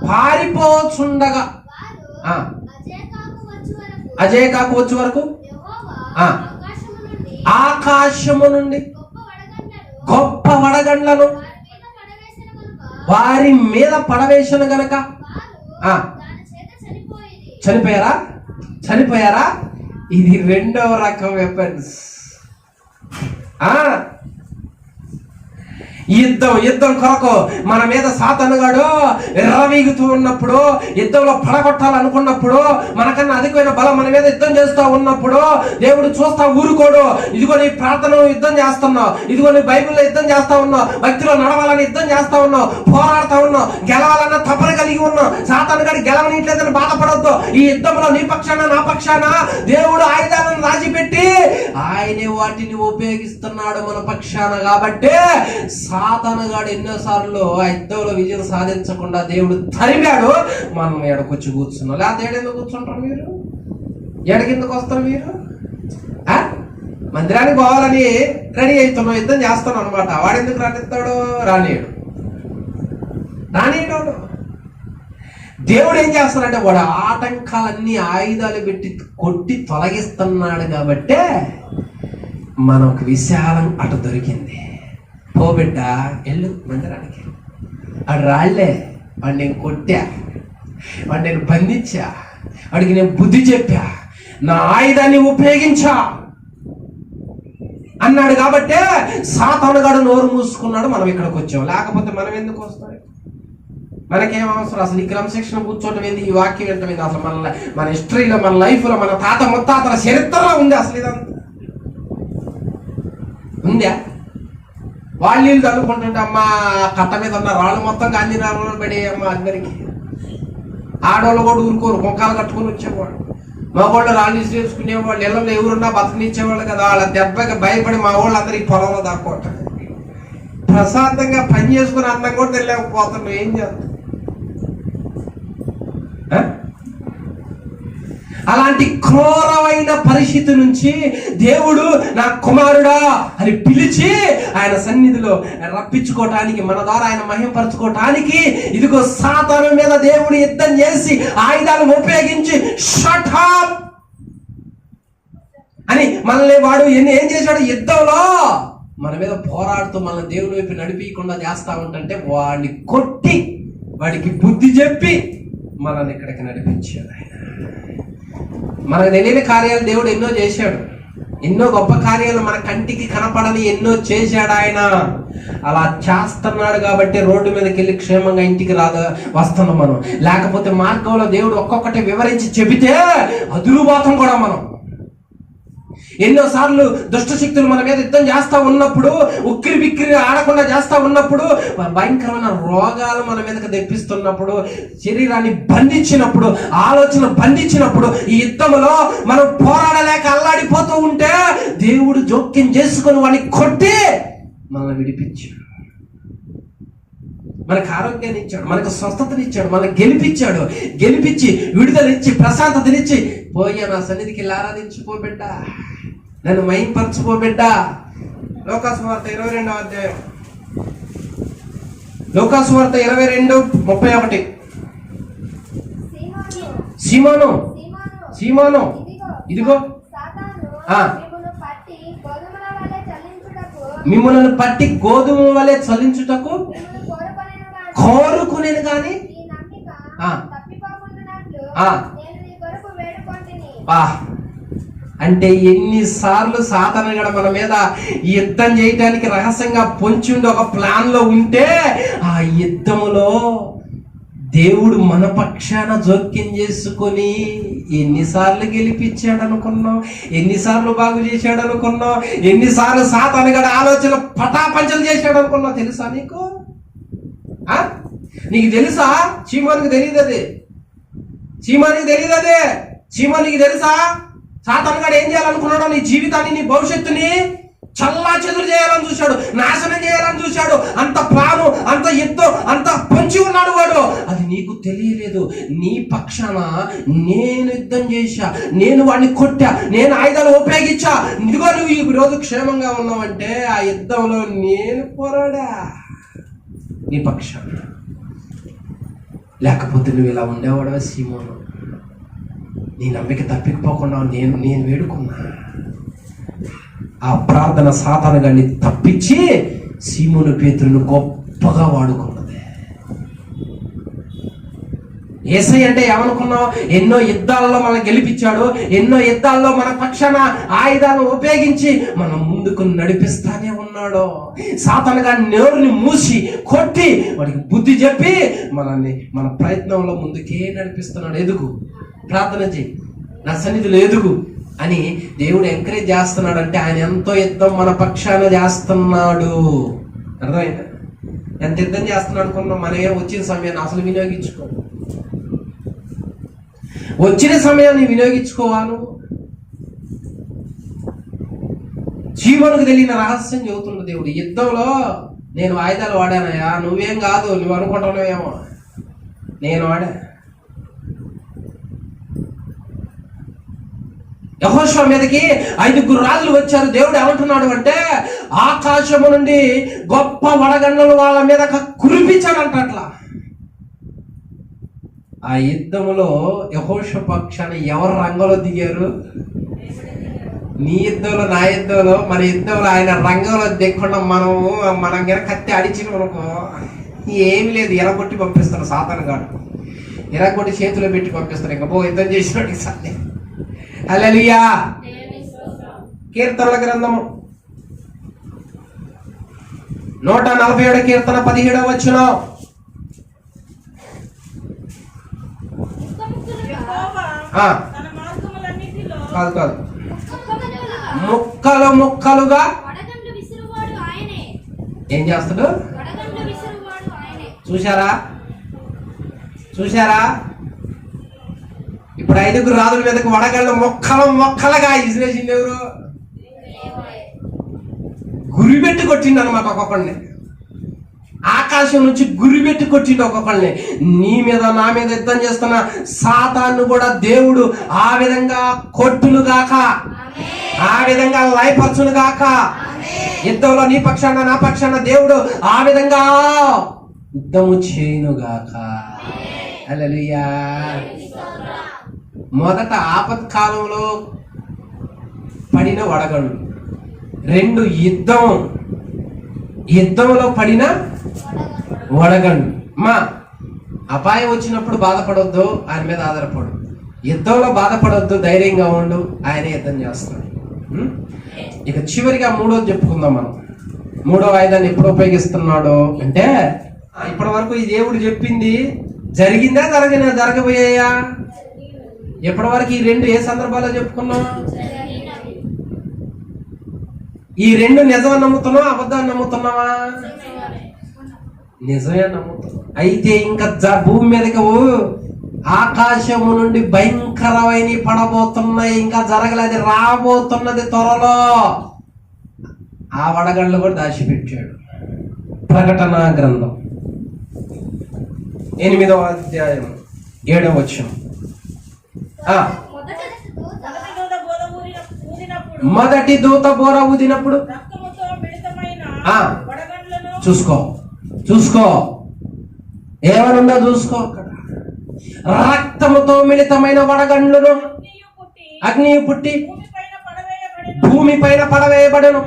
పారిపోచుండగా అజేకాకు వచ్చే వరకు ఆకాశము నుండి గొప్ప వడగండ్లను వారి మీద పడవేసిన గనక చనిపోయారా? ఇది రెండవ రకం వెపన్స్. యుద్ధం కొరకు మన మీద సాతానుగాడు ఎర్రవీగుతూ ఉన్నప్పుడు, యుద్ధంలో పడగొట్టాలనుకున్నప్పుడు, మనకన్నా అధికమైన బలం మన మీద యుద్ధం చేస్తూ ఉన్నప్పుడు దేవుడు చూస్తా ఊరుకోడు. ఇదిగో నీ ప్రార్థన యుద్ధం చేస్తున్నావు, ఇదిగో నీ బైబిల్లో యుద్ధం చేస్తా ఉన్నావు, భక్తిలో నడవాలని యుద్ధం చేస్తా ఉన్నావు, పోరాడుతా ఉన్నావు, గెలవాలన్న తపన కలిగి ఉన్నావు. సాతానుగాడు గెలవనీయట్లేదని బాధపడవద్దు. ఈ యుద్ధంలో నీ పక్షాన నా పక్షాన దేవుడు ఆయుధాలను రాజిపెట్టి ఆయనే వాటిని ఉపయోగిస్తున్నాడు మన పక్షాన. కాబట్టి సాతానుగాడు ఎన్నోసార్లు ఆ యుద్ధంలో విజయం సాధించకుండా దేవుడు తరిమాడు. మనం ఎడకొచ్చి కూర్చున్నాం. లేకపోతే ఏడెందుకు కూర్చుంటారు మీరు? ఎడకెందుకు వస్తారు మీరు? మందిరానికి పోవాలని రెడీ అవుతున్నాం, యుద్ధం చేస్తున్నాం అనమాట. వాడెందుకు రానిస్తాడు? రానియడు. దేవుడు ఏం చేస్తాడంటే వాడు ఆటంకాలన్నీ ఆయుధాలు పెట్టి కొట్టి తొలగిస్తున్నాడు. కాబట్టే మనకు విశాలం అటు దొరికింది. పో బిడ్డ, వెళ్ళు మందిరానికి. వాడు రాళ్లే, వాడు నేను కొట్టా, వాడు నేను బంధించా, వాడికి నేను బుద్ధి చెప్పా, నా ఆయుధాన్ని ఉపయోగించా అన్నాడు. కాబట్టే సాతానుగాడు నోరు మూసుకున్నాడు. మనం ఇక్కడికి వచ్చాం. లేకపోతే మనం ఎందుకు వస్తాం? మనకేం అవసరం? అసలు ఈ క్రమశిక్షణ కూర్చోవటం ఏంది? ఈ వాక్యం ఏంటంటే అసలు మన హిస్టరీలో, మన లైఫ్లో, మన తాత ముత్తాతల చరిత్రలో ఉంది అసలు ఇదంతా ఉందా? వాళ్ళు వీళ్ళు చదువుకుంటుంటే అమ్మ కట్ట మీద ఉన్న రాళ్ళు మొత్తం గాంధీ రాళ్ళు పడే అమ్మ అందరికి. ఆడవాళ్ళు కూడా ఊరుకోరు, ముఖాలు కట్టుకుని వచ్చేవాళ్ళు. మా వాళ్ళు రాళ్ళు ఇసుకునేవాళ్ళు, ఇళ్ళలో ఎవరున్నా బతకనిచ్చేవాళ్ళు కదా. వాళ్ళ దెబ్బకి భయపడి మా వాళ్ళు అందరికి పొలంలో దాక్కోవటం. ప్రశాంతంగా పని చేసుకుని అన్నం కూడా తెలియకపోతున్నాం. ఏం చేస్తాం? అలాంటి క్రూరమైన పరిస్థితి నుంచి దేవుడు నా కుమారుడా అని పిలిచి ఆయన సన్నిధిలో రప్పించుకోవటానికి, మన ద్వారా ఆయన మహిమపరచుకోవటానికి ఇదిగో సాతాను మీద దేవుడు యుద్ధం చేసి ఆయుధాలను ఉపయోగించి షట్ అప్ అని మనల్ని వాడు ఏం చేశాడు? యుద్ధంలో మన మీద పోరాడుతూ మన దేవుడి వైపు నడిపించకుండా చేస్తా ఉంటే వాడిని కొట్టి వాడికి బుద్ధి చెప్పి మనల్ని ఇక్కడికి నడిపించాడు. ఆయన మనకు తెలియని కార్యాలు దేవుడు ఎన్నో చేశాడు. ఎన్నో గొప్ప కార్యాలు మన కంటికి కనపడని ఎన్నో చేశాడు ఆయన. అలా చేస్తున్నాడు కాబట్టి రోడ్డు మీదకి వెళ్ళి క్షేమంగా ఇంటికి వస్తున్నాం మనం. లేకపోతే మార్గంలో దేవుడు ఒక్కొక్కటి వివరించి చెబితే అదురుబాతం కూడా మనం. ఎన్నోసార్లు దుష్ట శక్తులు మన మీద యుద్ధం చేస్తా ఉన్నప్పుడు, ఉక్కిరి బిక్కిరి ఆడకుండా చేస్తా ఉన్నప్పుడు, భయంకరమైన రోగాలు మన మీదకి తెప్పిస్తున్నప్పుడు, శరీరాన్ని బంధించినప్పుడు, ఆలోచన బంధించినప్పుడు, ఈ యుద్ధంలో మనం పోరాడలేక అల్లాడిపోతూ ఉంటే దేవుడు జోక్యం చేసుకొని వాడిని కొట్టి మనల్ని విడిపించాడు. మనకు ఆరోగ్యాన్ని ఇచ్చాడు, మనకు స్వస్థతనిచ్చాడు, మనకు గెలిపించి విడుదలిచ్చి ప్రశాంతతనిచ్చి పోయా నా సన్నిధికి ఆరాధించిపోబిడ్డ, నన్ను మహింపరచుకోబిడ్డ. లోకాసువార్త 22వ అధ్యాయం, లోకాసువార్త 22:31. సీమోను ఇదిగో మిమ్మల్ని పట్టి గోధుమ వలె చలించుటకు కోరుకునేది కానీ బా అంటే ఎన్నిసార్లు సాతాను గడ మన మీద యుద్ధం చేయటానికి రహస్యంగా పొంచి ఉండి ఒక ప్లాన్ లో ఉంటే ఆ యుద్ధములో దేవుడు మన పక్షాన జోక్యం చేసుకొని ఎన్నిసార్లు గెలిపించాడు అనుకున్నాం, ఎన్నిసార్లు బాగు చేశాడు అనుకున్నాం, ఎన్నిసార్లు సాతాను గడ ఆలోచన పటాపంచలు చేశాడు అనుకున్నావు. తెలుసా నీకు? నీకు తెలుసా? చీమానికి తెలియదు అది, చీమానికి తెలియదు అదే. చీమానికి తెలుసా సాతాను గడ ఏం చేయాలనుకున్నాడో? నీ జీవితాన్ని, నీ భవిష్యత్తుని చల్లా చెదురు చేయాలని చూశాడు, నాశనం చేయాలని చూశాడు. అంత ప్లాను, అంత యుద్ధం, అంత పొంచి ఉన్నాడు వాడు. అది నీకు తెలియలేదు. నీ పక్షాన నేను యుద్ధం చేశా, నేను వాడిని కొట్టా, నేను ఆయుధాలు ఉపయోగించా. ఇదిగో నువ్వు ఈ రోజు క్షేమంగా ఉన్నావంటే ఆ యుద్ధంలో నేను పోరాడా నీ పక్షాన. లేకపోతే నువ్వు ఇలా ఉండేవాడవే సీమోను. నీ నమ్మిక తప్పిపోకుండా నేను వేడుకున్నా. ఆ ప్రార్థన సాతాను గారిని తప్పించి సీమోను పేతురును గొప్పగా వాడుకున్నది. యేసయ్య అంటే ఏమనుకున్నావు? ఎన్నో యుద్ధాల్లో మనం గెలిపించాడు, ఎన్నో యుద్ధాల్లో మన పక్షాన ఆయుధాలను ఉపయోగించి మనం ముందుకు నడిపిస్తానే ఉన్నాడు. సాతాను గారి నోరుని మూసి కొట్టి వాడికి బుద్ధి చెప్పి మనల్ని మన ప్రయత్నంలో ముందుకే నడిపిస్తున్నాడు. ఎదుగు, ప్రార్థన చేయి, నా సన్నిధిలో ఎదుగు అని దేవుడు ఎంకరేజ్ చేస్తున్నాడు. అంటే ఆయన ఎంతో యుద్ధం మన పక్షాన చేస్తున్నాడు. అర్థమైందా? ఎంత యుద్ధం చేస్తున్నాడు అనుకున్నాం. మనమే వచ్చిన సమయాన్ని అసలు వినియోగించుకో. వచ్చిన సమయాన్ని వినియోగించుకోవాలి. జీవనకు తెలియని రహస్యం చెబుతున్న దేవుడు. యుద్ధంలో నేను ఆయుధాలు వాడానయ్యా, నువ్వేం కాదు, నువ్వు అనుకుంటున్నావేమో, నేను వాడా. యెహోషువ మీదకి 5 రాజులు వచ్చారు. దేవుడు ఏమంటున్నాడు అంటే ఆకాశము నుండి గొప్ప వడగండ్లను వాళ్ళ మీద కురిపించాడంట. అట్లా ఆ యుద్ధములో యెహోషువ పక్షాన ఎవరు రంగంలో దిగారు? నీ యుద్ధంలో, నా యుద్ధంలో, మన యుద్ధంలో ఆయన రంగంలో దిగకుండా మనం కనుక కత్తి అడిచిన మనకు ఏమి లేదు, ఎరగొట్టి పంపిస్తాను. సాతాను గాడు ఎరగొట్టి చేతిలో పెట్టి పంపిస్తాను. ఇంకా యుద్ధం చేసినోడికి సాధ్యం. హల్లెలూయా. కీర్తనల గ్రంథము 147 కీర్తన 17వ వచనం. కాదు, ముక్కలు ముక్కలుగా ఏం చేస్తాడు? చూశారా? ఇప్పుడు 5 రాజుల మీదకి వడగళ్ళు మొక్కలుగా ఇసిరేసింది ఎవరు? గురిపెట్టి కొట్టిండు అనమాట ఒక్కొక్కడిని. ఆకాశం నుంచి గురిపెట్టి కొట్టిండు ఒక్కొక్కడిని. నీ మీద, నా మీద యుద్ధం చేస్తున్న సాతాను కూడా దేవుడు ఆ విధంగా కొట్టును గాక, ఆ విధంగా లయపరచును గాక. యుద్ధంలో నీ పక్షాన, నా పక్షాన దేవుడు ఆ విధంగా యుద్ధము చేయును గాక. హల్లెలూయా. మొదట ఆపత్కాలంలో పడిన వడగళ్ళు, 2 యుద్ధంలో పడిన వడగండు. అపాయం వచ్చినప్పుడు బాధపడొద్దు, ఆయన మీద ఆధారపడు. యుద్ధంలో బాధపడొద్దు, ధైర్యంగా ఉండు, ఆయనే యుద్ధం చేస్తాడు. ఇక చివరిగా 3వది చెప్పుకుందాం మనం. 3వ ఆయుధాన్ని ఎప్పుడు ఉపయోగిస్తున్నాడు అంటే, ఇప్పటి వరకు ఈ దేవుడు చెప్పింది జరిగిందా, జరగబోయాయా? ఎప్పటి వరకు ఈ 2 ఏ సందర్భాల్లో చెప్పుకున్నాం? ఈ 2 నిజమని నమ్ముతున్నావా, అబద్ధాన్ని నమ్ముతున్నావా? నిజమే నమ్ముతున్నాం. అయితే ఇంకా భూమి మీదకి ఆకాశము నుండి భయంకరమైన పడబోతున్నాయి. ఇంకా జరగలేదు, రాబోతున్నది త్వరలో. ఆ వడగళ్ళు కూడా దాచిపెట్టాడు. ప్రకటన గ్రంథం 8వ అధ్యాయం 7వ వచనం. మొదటి దూత బోర ఊదినప్పుడు చూసుకో ఏమనుందో చూసుకో. అక్కడ రక్తముతో మిళితమైన వడగండ్లను అగ్ని పుట్టి భూమి పైన పడవేయబడను.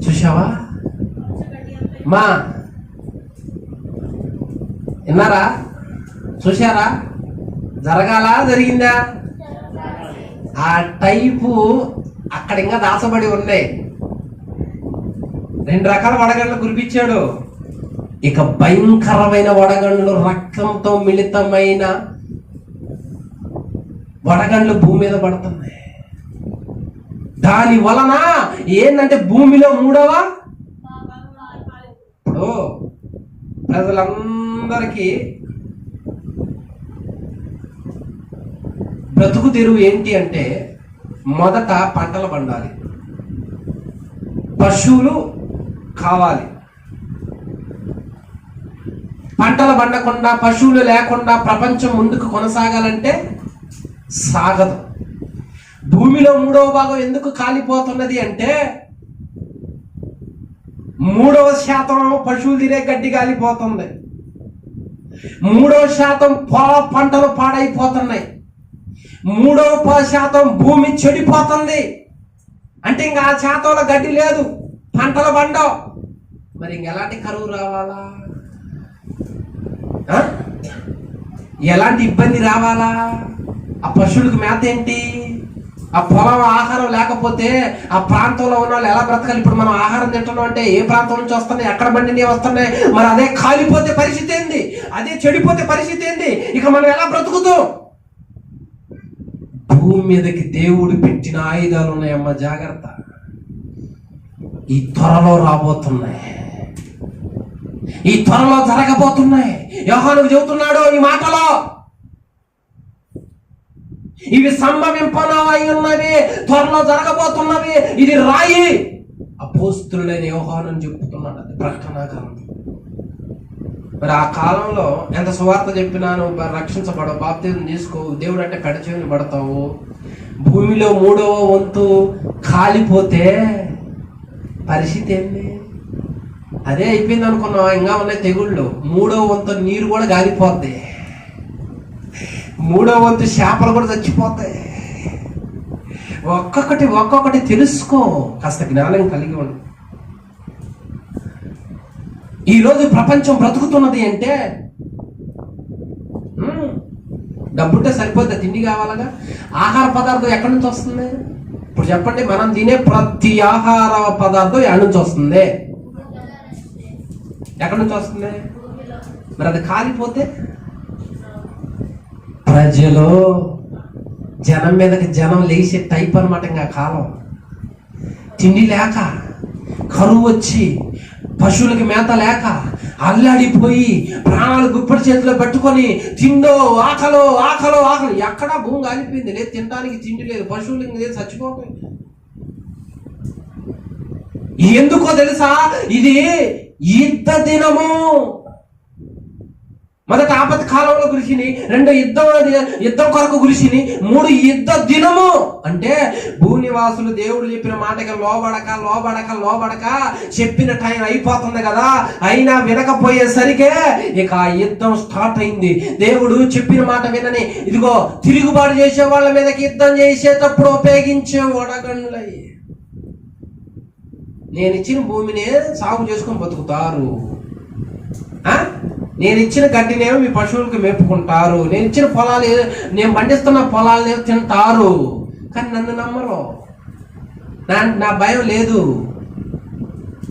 చూసావా? విన్నారా? చూశారా? జరగాలా జరిగిందా? ఆ టైపు అక్కడ ఇంకా దాచబడి ఉన్నాయి. 2 రకాల వడగండ్లు కురిపించాడు. ఇక భయంకరమైన వడగండ్లు, రక్తంతో మిళితమైన వడగండ్లు భూమి మీద పడుతున్నాయి. దాని వలన ఏంటంటే భూమిలో 3వ ఇప్పుడు ప్రజలందరికీ బ్రతుకు తెరువు ఏంటి అంటే మొదట పంటలు పండాలి, పశువులు కావాలి. పంటలు పండకుండా, పశువులు లేకుండా ప్రపంచం ముందుకు కొనసాగాలంటే సాగదు. భూమిలో 3వ భాగం ఎందుకు కాలిపోతున్నది అంటే 3% పశువులు తినే గడ్డి కాలిపోతుంది, 3% పంటలు పాడైపోతున్నాయి, 3% భూమి చెడిపోతుంది. అంటే ఇంకా ఆ శాతంలో గడ్డి లేదు, పంటలు పండవు. మరి ఇంకెలాంటి కరువు రావాలా? ఎలాంటి ఇబ్బంది రావాలా? ఆ పశువులకు మేత ఏంటి? ఆ పొలం ఆహారం లేకపోతే ఆ ప్రాంతంలో ఉన్న వాళ్ళు ఎలా బ్రతకాలి? ఇప్పుడు మనం ఆహారం తింటున్నాం అంటే ఏ ప్రాంతం నుంచి వస్తున్నాయి, ఎక్కడ బండి వస్తున్నాయి? మరి అదే కాలిపోతే పరిస్థితి ఏంది? అదే చెడిపోతే పరిస్థితి ఏంది? ఇక మనం ఎలా బ్రతుకుతాం? భూమి మీదకి దేవుడు పెట్టిన ఆయుధాలు ఉన్నాయమ్మ, జాగ్రత్త. ఈ త్వరలో రాబోతున్నాయి, ఈ త్వరలో జరగబోతున్నాయి. యోహానుకు చెబుతున్నాడు ఈ మాటలో, ఇవి సంభవింపనవై ఉన్నవి, త్వరలో జరగబోతున్నవి, ఇది రాయి. అపోస్తులైన యోహాను చెప్తున్నాడు, అది ప్రకటన గ్రంథం. మరి ఆ కాలంలో ఎంత సువార్త చెప్పినా నువ్వు రక్షించబడవు, బాప్తిజం తీసుకో, దేవుడు అంటే పెడచేవిని పడతావు. భూమిలో 3వ వంతు కాలిపోతే పరిస్థితి ఏంది? అదే అయిపోయింది అనుకున్నావు. ఇంకా ఉన్నాయి తెగుళ్ళు. 3వ వంతు నీరు కూడా గాలిపోద్ది, 3వ వంతు చేపలు కూడా చచ్చిపోతాయి. ఒక్కొక్కటి తెలుసుకో, కాస్త జ్ఞానం కలిగి ఉండు. ఈరోజు ప్రపంచం బ్రతుకుతున్నది అంటే డబ్బుంటే సరిపోద్ది, తిండి కావాలగా. ఆహార పదార్థం ఎక్కడి నుంచి వస్తుంది? ఇప్పుడు చెప్పండి, మనం తినే ప్రతి ఆహార పదార్థం ఎక్కడి నుంచి వస్తుంది? ఎక్కడి నుంచి వస్తుంది? మరి అది కాలిపోతే ప్రజలు, జనం మీదకి జనం లేచే టైప్ అనమాట. ఇంకా కాలం తిండి లేక, కరువు వచ్చి, పశువులకి మేత లేక అల్లాడిపోయి ప్రాణాలు గుప్పటి చేతిలో పెట్టుకొని తిండో ఆకలో ఆకలో ఆకలి. ఎక్కడా భూమి కాలిపోయింది, లేదు తినడానికి తిండి లేదు, పశువులు లేదు, చచ్చిపోతాయి. ఎందుకో తెలుసా? ఇది యుద్ధ దినము. మొదట ఆపత్తి కాలంలో గురిసిని, 2 యుద్ధం కొరకు గురిసిని, 3 యుద్ధ దినము. అంటే భూనివాసులు దేవుడు చెప్పిన మాటకి లోబడక చెప్పిన టైం అయిపోతుంది కదా, అయినా వినకపోయేసరికే ఇక ఆ యుద్ధం స్టార్ట్ అయింది. దేవుడు చెప్పిన మాట వినని ఇదిగో తిరుగుబాటు చేసే వాళ్ళ మీదకి యుద్ధం చేసేటప్పుడు ఉపయోగించే వడగండ్లై. నేను ఇచ్చిన భూమినే సాగు చేసుకొని బతుకుతారు, నేను ఇచ్చిన గడ్డినేమో మీ పశువులకు మేపుకుంటారు, నేను ఇచ్చిన పొలాలు, నేను పండిస్తున్న పొలాలు తింటారు. కానీ నన్ను నమ్మరు, నా భయం లేదు,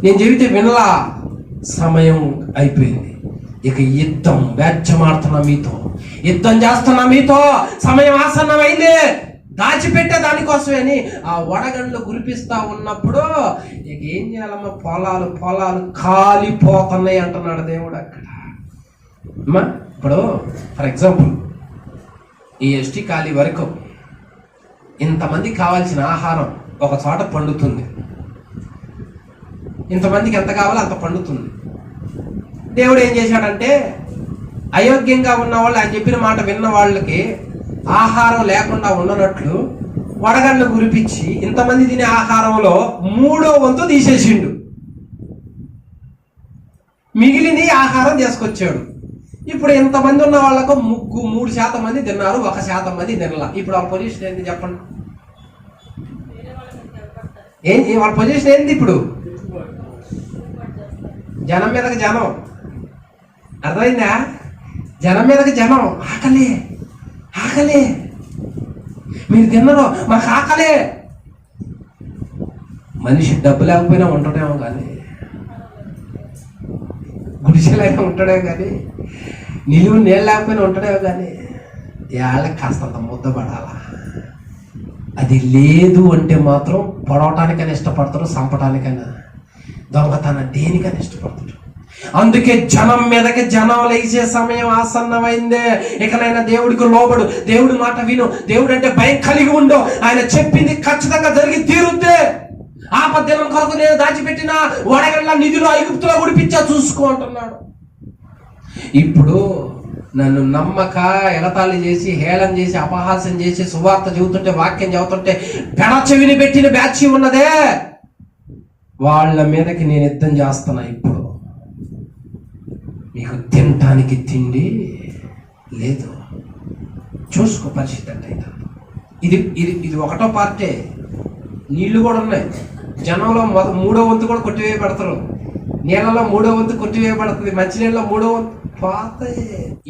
నేను చెబితే వినలా. సమయం అయిపోయింది, ఇక యుద్ధం వ్యాజ్యమాడుతున్నా మీతో, యుద్ధం చేస్తున్నా మీతో, సమయం ఆసన్నమైంది. దాచిపెట్టే దానికోసమే అని ఆ వడగండ్లు కురిపిస్తా ఉన్నప్పుడు ఇక ఏం చేయాలమ్మా? పొలాలు కాలిపోతున్నాయి అంటున్నాడు దేవుడు అక్కడ. అమ్మా ఇప్పుడు ఫర్ ఎగ్జాంపుల్ ఈ ఎస్టీ ఖాళీ వరకు ఇంతమందికి కావాల్సిన ఆహారం ఒక చోట పండుతుంది, ఇంతమందికి ఎంత కావాలో అంత పండుతుంది. దేవుడు ఏం చేశాడంటే అయోగ్యంగా ఉన్న వాళ్ళు, ఆయన చెప్పిన మాట విన్న వాళ్ళకి ఆహారం లేకుండా ఉండనట్లు వడగండ్లు కురిపించి ఇంతమంది తినే ఆహారంలో 3వ వంతు తీసేసిండు, మిగిలిన ఆహారం తీసుకొచ్చాడు. ఇప్పుడు ఇంతమంది ఉన్న వాళ్ళకు 3% మంది తిన్నారు, 1% మంది తినలా. ఇప్పుడు వాళ్ళ పొజిషన్ ఏంటి చెప్పండి? ఏంటి వాళ్ళ పొజిషన్ ఏంటి? ఇప్పుడు జనం మీదకి జనం, అర్థమైందా? జనం మీదకి జనం, ఆకలి ఆకలి, మీరు తిన్నరు మాకు ఆకలి. మనిషి డబ్బు లేకపోయినా ఉంటాడేమో కానీ, గుడిసెలైనా ఉంటాడేమో కానీ, నిలువు నీళ్ళు లేకపోయినా ఉంటాడేమో కానీ, వాళ్ళకి కాస్తంత ముద్ద పడాలా. అది లేదు అంటే మాత్రం పొడవటానికైనా ఇష్టపడతారు, చంపటానికైనా, దొంగతనం దేనికైనా ఇష్టపడతారు. అందుకే జనం మీదకి జనం లేచే సమయం ఆసన్నమైందే. ఇకనైనా దేవుడికి లోబడు, దేవుడి మాట విను, దేవుడు అంటే భయం కలిగి ఉండు. ఆయన చెప్పింది ఖచ్చితంగా జరిగి తీరుద్దే. ఆపద్దినం కొరకు నేను దాచిపెట్టిన వడగళ్ళ నిధులు ఐగుప్తులో ఉడిపించా చూసుకో అంటున్నాడు. ఇప్పుడు నన్ను నమ్మక ఎగతాళి చేసి, హేళన చేసి, అపహాస్యం చేసి, సువార్త చెబుతుంటే, వాక్యం చెబుతుంటే పెడ చెవిని పెట్టిన బ్యాచ్ ఉన్నదే, వాళ్ళ మీదకి నేను యుద్ధం చేస్తున్నా. ఇప్పుడు మీకు తినటానికి తిండి లేదు, చూసుకో పరిస్థితి అంటే. ఇది ఇది ఇది ఒకటో పార్టే. నీళ్లు కూడా ఉన్నాయి. జనంలో మూడో వంతు కూడా కొట్టివేయబడతారు. నీళ్ళలో మూడో వంతు కొట్టివేయబడుతుంది. మంచినీళ్ళలో మూడో వంతు పోతాయి.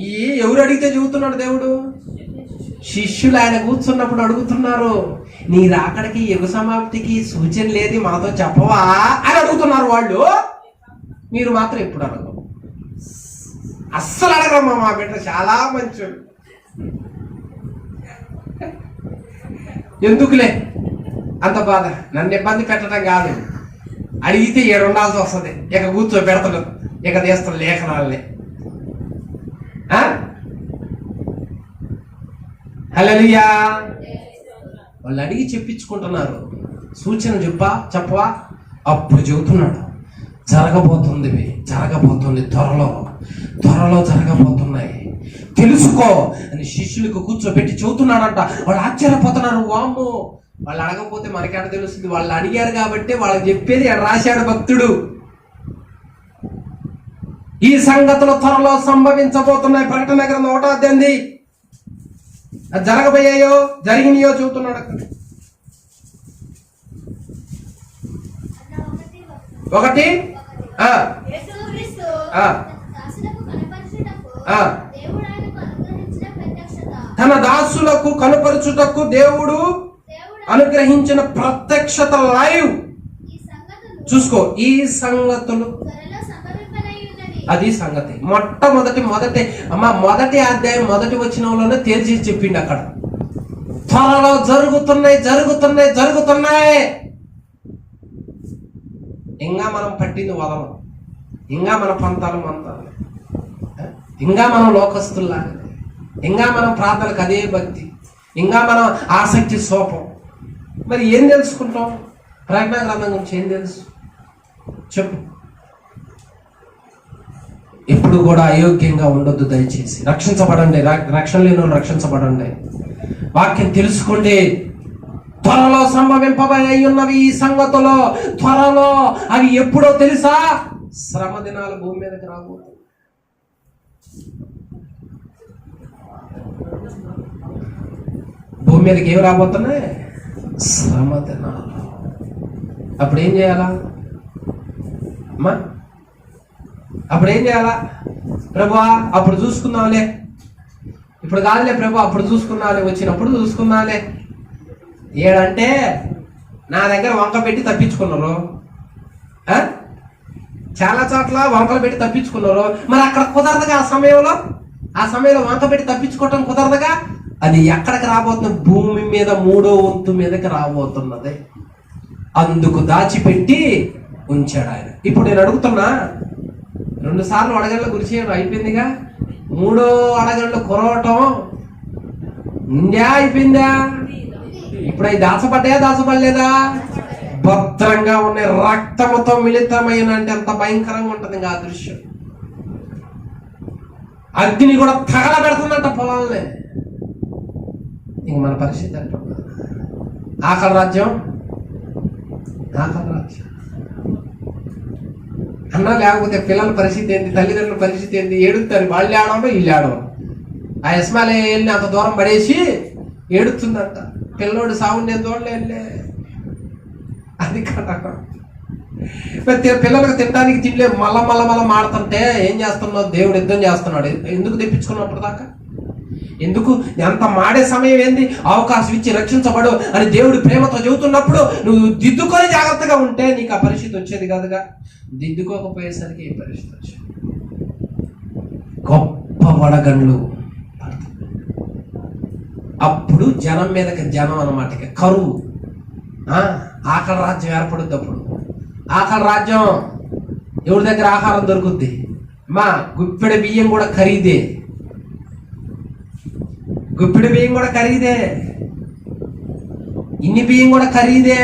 ఈ ఎవరు అడిగితే చెబుతున్నాడు దేవుడు? శిష్యులు ఆయన కూర్చున్నప్పుడు అడుగుతున్నారు, నీ రాకడికి యుగ సమాప్తికి సూచన లేదు, మాతో చెప్పవా అని అడుగుతున్నారు వాళ్ళు. మీరు మాత్రం ఎప్పుడు అడగరు, అస్సలు అడగరమ్మా. మా బిడ్డ చాలా మంచోడు. ఎందుకులే అంత బాధ, నన్ను ఇబ్బంది పెట్టడం కాదు. అడిగితే ఉండాల్సి వస్తుంది. ఇక కూర్చో పెడతాడు, ఇక తీస్తాడు లేఖనాలనే. హల్లెలూయా. వాళ్ళు అడిగి చెప్పించుకుంటున్నారు. సూచన చెప్పవా? అప్పుడు చెబుతున్నాడు, జరగబోతుంది, త్వరలో జరగబోతున్నాయి, తెలుసుకో అని శిష్యులకు కూర్చోబెట్టి చెబుతున్నాడంట. వాళ్ళు ఆశ్చర్యపోతున్నారు. వామ్మో, వాళ్ళు అడగకపోతే మనకేడ తెలుస్తుంది? వాళ్ళు అడిగారు కాబట్టి వాళ్ళకి చెప్పేది రాశాడు భక్తుడు. ఈ సంగతులు త్వరలో సంభవించబోతున్నాయి. ప్రకటన గ్రంథం 1వ అధ్యాయం. అది జరగబోయాయో జరిగినాయో చెబుతున్నాడు అక్కడ. 1 తన దాసులకు కనుపరచుటకు దేవుడు అనుగ్రహించిన ప్రత్యక్షత లైవ్. చూసుకో, ఈ సంగతులు, అది సంగతి. మొదటి అధ్యాయం 1వ వచనంలోనే తేల్చి చెప్పిండు అక్కడ. త్వరలో జరుగుతున్నాయి. ఇంకా మనం పట్టింది వదలం, ఇంకా మన పంతాలు మంతాలు, ఇంకా మనం లోకస్తుల్లాగా, ఇంకా మనం ప్రార్థనకు అదే భక్తి, ఇంకా మనం ఆసక్తి సోపం. మరి ఏం తెలుసుకుంటాం? ప్రకటన గ్రంథం గురించి ఏం తెలుసు చెప్పు. ఎప్పుడు కూడా అయోగ్యంగా ఉండొద్దు దయచేసి. రక్షించబడండి, రక్షణ లేని వాళ్ళు రక్షించబడండి. వాక్యం తెలుసుకోండి. త్వరలో సంభవింపబోయి ఉన్నవి ఈ సంగతులు. త్వరలో అవి ఎప్పుడో తెలుసా? శ్రమ దినాలు భూమి మీదకి రాబోతుంది. భూమి మీదకి ఏమి రాబోతున్నాయి? శ్రమ దినాలు. అప్పుడు ఏం చేయాలా అమ్మా? అప్పుడు ఏం చేయాలా? ప్రభువా అప్పుడు చూసుకుందాంలే, ఇప్పుడు కాదులే ప్రభు, అప్పుడు చూసుకుందాంలే, వచ్చినప్పుడు చూసుకుందాంలే. ఏడంటే నా దగ్గర వంక పెట్టి తప్పించుకున్నారు. చాలా చోట్ల వంకలు పెట్టి తప్పించుకున్నారు. మరి అక్కడ కుదరదుగా. ఆ సమయంలో వంక పెట్టి తప్పించుకోవటం కుదరదుగా. అది ఎక్కడికి రాబోతుంది? భూమి మీద 3వ వంతు మీదకి రాబోతున్నది. అందుకు దాచిపెట్టి ఉంచాడు ఆయన. ఇప్పుడు నేను అడుగుతున్నా, 2 సార్లు అడగళ్ళ గురిచేయడం అయిపోయిందిగా. 3వ అడగళ్ళు కురవటం ఉందా? అయిపోయిందా? ఇప్పుడు అవి దాచబడలేదా? భద్రంగా ఉన్నాయి. రక్తముతో మిళితమైన అంటే ఎంత భయంకరంగా ఉంటుంది ఇంకా ఆ దృశ్యం. అగ్ని కూడా తగలబెడుతుందంట పొలాలనే. ఇంక మన పరిస్థితి అంటే ఆకలి రాజ్యం అన్నా. లేకపోతే పిల్లల పరిస్థితి ఏంటి? తల్లిదండ్రుల పరిస్థితి ఏంటి? ఏడుస్తారు. వాళ్ళు ఆడడం వీళ్ళు ఆడడం. ఆ ఇస్మాయిల్ వెళ్ళి అంత దూరం పడేసి ఏడుతుందంట. పిల్లోడు సాగు నేను చూడలేనులే. అది కదా పిల్లలకు తినడానికి తినలే మళ్ళా మాడుతుంటే ఏం చేస్తున్నావు? దేవుడు యుద్ధం చేస్తున్నాడు. ఎందుకు తెప్పించుకున్నప్పుడు దాకా? ఎందుకు? అంత మాడే సమయం ఏంది? అవకాశం ఇచ్చి రక్షించబడు అని దేవుడు ప్రేమతో చెబుతున్నప్పుడు నువ్వు దిద్దుకొని జాగ్రత్తగా ఉంటే నీకు ఆ పరిస్థితి వచ్చేది కాదుగా. దిద్దుకోకపోయేసరికి ఈ పరిస్థితి వచ్చేది. గొప్ప వడగండ్లు అప్పుడు జనం మీదకి జనం అన్నమాట, కరువు. ఆకలి రాజ్యం ఏర్పడుద్ది. అప్పుడు ఆకలి రాజ్యం, ఎవరి దగ్గర ఆహారం దొరుకుద్ది? మా గుప్పెడు బియ్యం కూడా ఖరీదే, గుప్పెడు బియ్యం కూడా ఖరీదే, ఇన్ని బియ్యం కూడా ఖరీదే.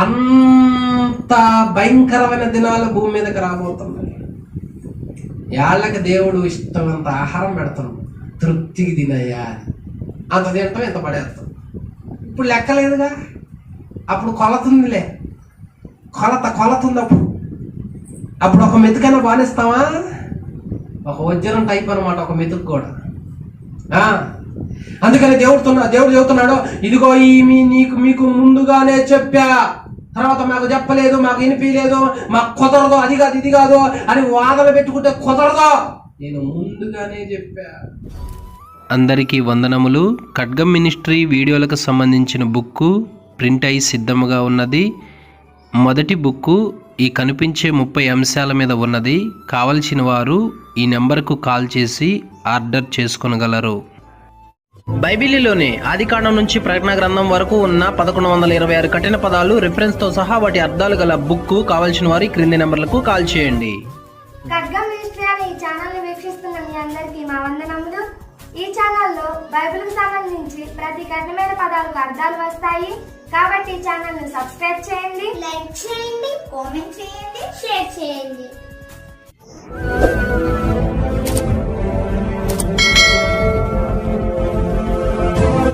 అంత భయంకరమైన దినాలు భూమి మీదకి రాబోతున్నాయి. ఏళ్ళకి దేవుడు ఇష్టమంత ఆహారం పెడతాను, తృప్తికి తినయ్యా. అంత తింటాం, ఎంత పడేస్తాం. ఇప్పుడు లెక్కలేదుగా. అప్పుడు కొలతుందిలే, కొలత ఉంది. అప్పుడు ఒక మెతుకైనా బానిస్తావా? ఒక వజ్రం టైప్ అనమాట ఒక మెతుకు కూడా. అందుకని దేవుడు చెబుతున్నాడు, ఇదిగో మీకు ముందుగానే చెప్పా, తర్వాత మాకు చెప్పలేదు, మాకు వినిపించలేదు, మాకు కుదరదు, అది కాదు ఇది కాదు అని వాదన పెట్టుకుంటే కుదరదు. నేను ముందుగానే చెప్పా. అందరికీ వందనములు. ఖడ్గం మినిస్ట్రీ వీడియోలకు సంబంధించిన బుక్కు ప్రింట్ అయి సిద్ధముగా ఉన్నది. మొదటి బుక్కు ఈ కనిపించే 30 అంశాల మీద ఉన్నది. కావలసిన వారు ఈ నెంబర్కు కాల్ చేసి ఆర్డర్ చేసుకొనగలరు. బైబిలులోని ఆదికాండం నుంచి ప్రకటన గ్రంథం వరకు ఉన్న 1126 కఠిన పదాలు రిఫరెన్స్తో సహా వాటి అర్థాలు గల బుక్కు కావలసిన వారి క్రింది నెంబర్లకు కాల్ చేయండి. ఖడ్గం మినిస్ట్రీ అనే ఈ ఛానల్ ని వీక్షిస్తున్న మీ అందరికీ మా వందనములు. ఈ ఛానల్లో బైబిల్కి సంబంధించి ప్రతి కఠినమైన పదాలకు అర్థాలు వస్తాయి. కాబట్టి ఈ ఛానల్ ని సబ్స్క్రైబ్ చేయండి, లైక్ చేయండి, కామెంట్ చేయండి, షేర్ చేయండి.